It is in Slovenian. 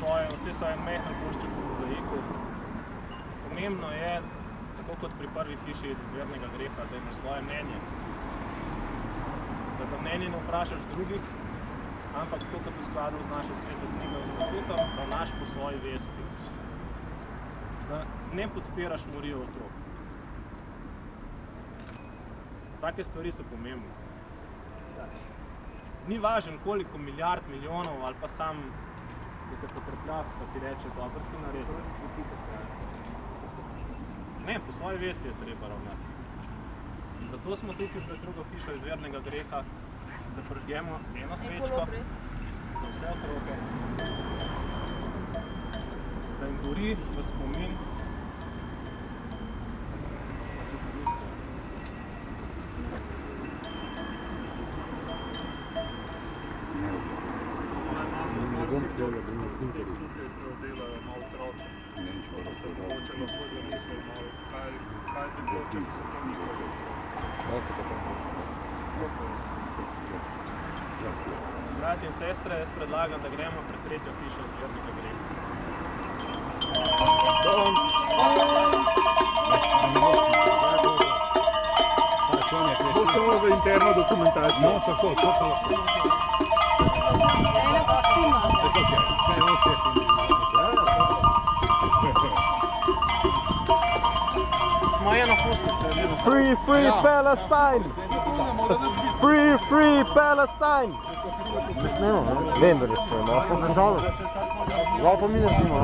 vse so en mehen košček v mozaiku. Pomembno je, tako kot pri prvi hiši izvirnega greha, da imaš svoje mnenje. Da za mnenje ne vprašaš drugih, ampak to, kot v skladu z našo sveto knjigo in statutom, ravnaš po svoji vesti. Da ne podpiraš morijo otrok. Take stvari so pomembne. Ni važen, koliko milijard, milijonov ali pa sam, da te potrplja, pa ti reče, dobro si naredil. Ne, po svoji vesti je treba ravnati. In zato smo tukaj pred drugo hišo izvirnega greha, da prižgemo eno svečko za vse otroke, da jim gori v spomin, da se zamislijo. Tukaj delajo malo otroke, da se mogoče lahko zamislijo malo, kaj bi bilo, če bi se to nikoli. Bratje in sestre, jaz predlagam, da gremo pred tretjo hišo izvirnega greha. To samo za interno dokumentacijo. No, tako, to pa lahko. Free, free Palestine! Free, free Palestine! Vem, da ne smemo, nažalost. Lahko mi ne smemo,